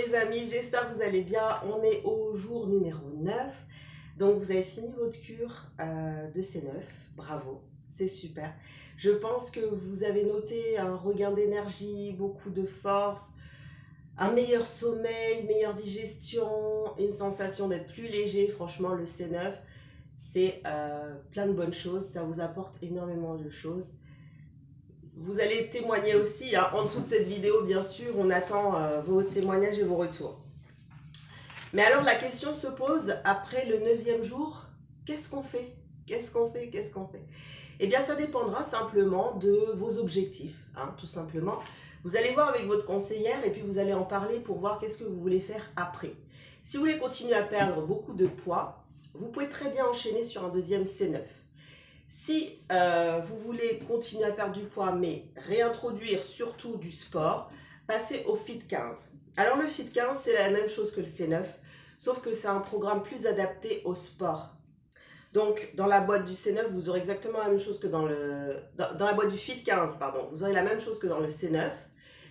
les amis, j'espère que vous allez bien. On est au jour numéro 9. Donc vous avez fini votre cure de C9. Bravo, c'est super. Je pense que vous avez noté un regain d'énergie, beaucoup de force, un meilleur sommeil, meilleure digestion, une sensation d'être plus léger. Franchement, le C9, c'est plein de bonnes choses. Ça vous apporte énormément de choses. Vous allez témoigner aussi, hein, en dessous de cette vidéo, bien sûr, on attend vos témoignages et vos retours. Mais alors la question se pose, après le 9e jour, qu'est-ce qu'on fait? Qu'est-ce qu'on fait? Qu'est-ce qu'on fait? Eh bien, ça dépendra simplement de vos objectifs, hein, tout simplement. Vous allez voir avec votre conseillère et puis vous allez en parler pour voir qu'est-ce que vous voulez faire après. Si vous voulez continuer à perdre beaucoup de poids, vous pouvez très bien enchaîner sur un deuxième C9. Si vous voulez continuer à perdre du poids, mais réintroduire surtout du sport, passez au Fit 15. Alors le Fit 15, c'est la même chose que le C9, sauf que c'est un programme plus adapté au sport. Donc, dans la boîte du C9, vous aurez exactement la même chose que dans la boîte du Fit 15, pardon. Vous aurez la même chose que dans le C9,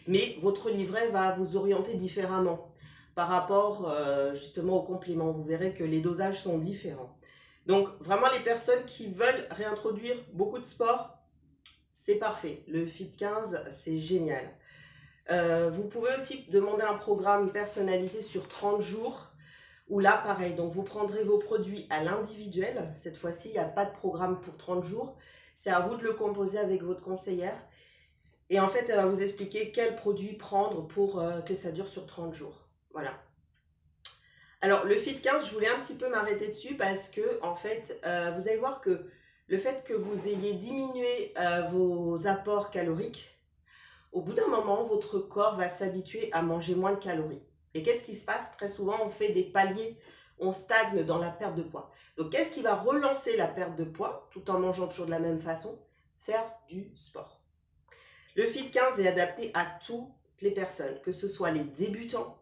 mais votre livret va vous orienter différemment par rapport justement aux compléments. Vous verrez que les dosages sont différents. Donc, vraiment, les personnes qui veulent réintroduire beaucoup de sport, c'est parfait. Le Fit 15, c'est génial. Vous pouvez aussi demander un programme personnalisé sur 30 jours, où là, pareil, donc vous prendrez vos produits à l'individuel. Cette fois-ci, il n'y a pas de programme pour 30 jours. C'est à vous de le composer avec votre conseillère. Et en fait, elle va vous expliquer quel produit prendre pour que ça dure sur 30 jours. Voilà. Alors, le Fit 15, je voulais un petit peu m'arrêter dessus parce que, en fait, vous allez voir que le fait que vous ayez diminué vos apports caloriques, au bout d'un moment, votre corps va s'habituer à manger moins de calories. Et qu'est-ce qui se passe? Très souvent, on fait des paliers, on stagne dans la perte de poids. Donc, qu'est-ce qui va relancer la perte de poids tout en mangeant toujours de la même façon? Faire du sport. Le Fit 15 est adapté à toutes les personnes, que ce soit les débutants,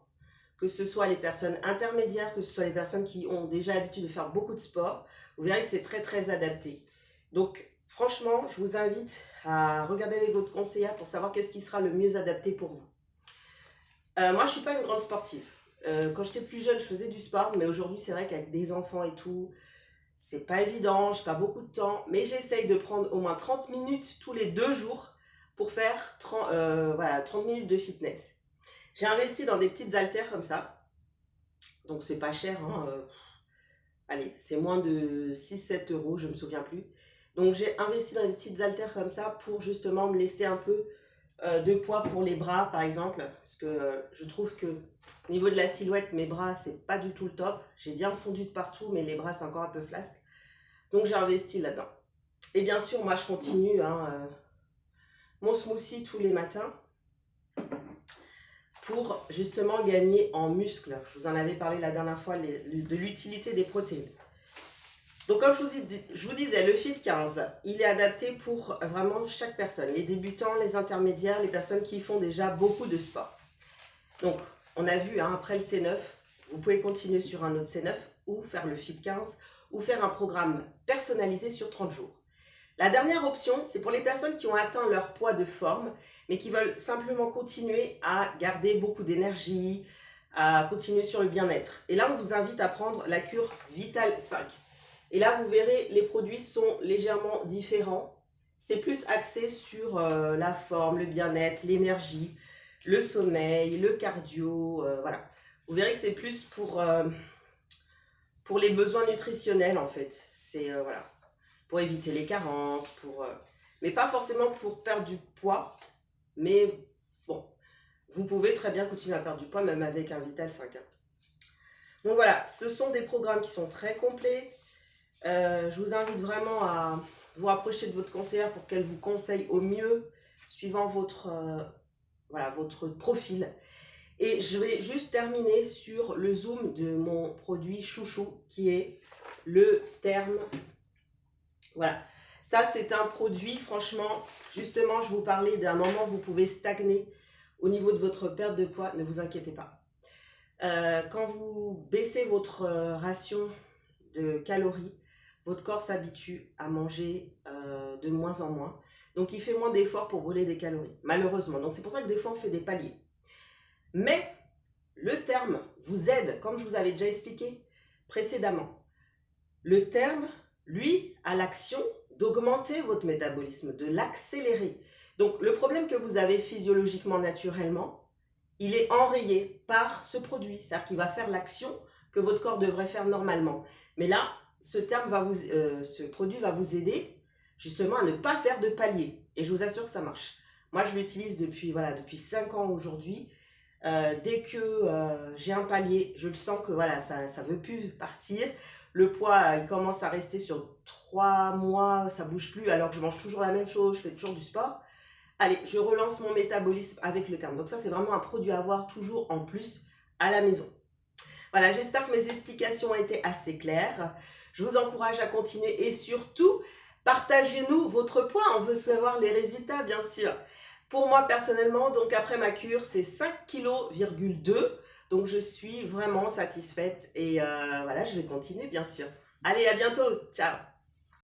que ce soit les personnes intermédiaires, que ce soit les personnes qui ont déjà l'habitude de faire beaucoup de sport. Vous verrez que c'est très, très adapté. Donc, franchement, je vous invite à regarder avec votre conseillère pour savoir qu'est-ce qui sera le mieux adapté pour vous. Moi, je ne suis pas une grande sportive. Quand j'étais plus jeune, je faisais du sport, mais aujourd'hui, c'est vrai qu'avec des enfants et tout, c'est pas évident, je n'ai pas beaucoup de temps, mais j'essaye de prendre au moins 30 minutes tous les 2 jours pour faire 30 minutes de fitness. J'ai investi dans des petites haltères comme ça, donc c'est pas cher, hein, allez, c'est moins de 6-7 euros, je ne me souviens plus. Donc j'ai investi dans des petites haltères comme ça pour justement me lester un peu de poids pour les bras par exemple, parce que je trouve que au niveau de la silhouette, mes bras c'est pas du tout le top. J'ai bien fondu de partout, mais les bras c'est encore un peu flasque. Donc j'ai investi là-dedans. Et bien sûr, moi je continue hein, mon smoothie tous les matins pour justement gagner en muscles. Je vous en avais parlé la dernière fois de l'utilité des protéines. Donc comme je vous disais, le Fit 15, il est adapté pour vraiment chaque personne, les débutants, les intermédiaires, les personnes qui font déjà beaucoup de sport. Donc on a vu, hein, après le C9, vous pouvez continuer sur un autre C9 ou faire le Fit 15 ou faire un programme personnalisé sur 30 jours. La dernière option, c'est pour les personnes qui ont atteint leur poids de forme, mais qui veulent simplement continuer à garder beaucoup d'énergie, à continuer sur le bien-être. Et là, on vous invite à prendre la cure Vital 5. Et là, vous verrez, les produits sont légèrement différents. C'est plus axé sur la forme, le bien-être, l'énergie, le sommeil, le cardio, voilà. Vous verrez que c'est plus pour les besoins nutritionnels, en fait. C'est, voilà, pour éviter les carences, mais pas forcément pour perdre du poids. Mais bon, vous pouvez très bien continuer à perdre du poids, même avec un Vital 5. Donc voilà, ce sont des programmes qui sont très complets. Je vous invite vraiment à vous rapprocher de votre conseillère pour qu'elle vous conseille au mieux, suivant votre profil. Et je vais juste terminer sur le zoom de mon produit chouchou, qui est le Terme. Voilà, ça c'est un produit, franchement, justement, je vous parlais d'un moment où vous pouvez stagner au niveau de votre perte de poids, ne vous inquiétez pas. Quand vous baissez votre ration de calories, votre corps s'habitue à manger de moins en moins. Donc, il fait moins d'efforts pour brûler des calories, malheureusement. Donc, c'est pour ça que des fois, on fait des paliers. Mais, le terme vous aide, comme je vous avais déjà expliqué précédemment. Le terme, lui, a l'action d'augmenter votre métabolisme, de l'accélérer. Donc, le problème que vous avez physiologiquement, naturellement, il est enrayé par ce produit. C'est-à-dire qu'il va faire l'action que votre corps devrait faire normalement. Mais là, ce produit va vous aider justement à ne pas faire de palier. Et je vous assure que ça marche. Moi, je l'utilise depuis 5 ans aujourd'hui. Dès que j'ai un palier, je le sens que voilà, ça ne veut plus partir. Le poids, il commence à rester sur 3 mois, ça ne bouge plus, alors que je mange toujours la même chose, je fais toujours du sport. Allez, je relance mon métabolisme avec le terme. Donc ça, c'est vraiment un produit à avoir toujours en plus à la maison. Voilà, j'espère que mes explications ont été assez claires. Je vous encourage à continuer et surtout, partagez-nous votre poids. On veut savoir les résultats, bien sûr. Pour moi, personnellement, donc après ma cure, c'est 5,2 kg. Donc, je suis vraiment satisfaite et voilà, je vais continuer, bien sûr. Allez, à bientôt. Ciao.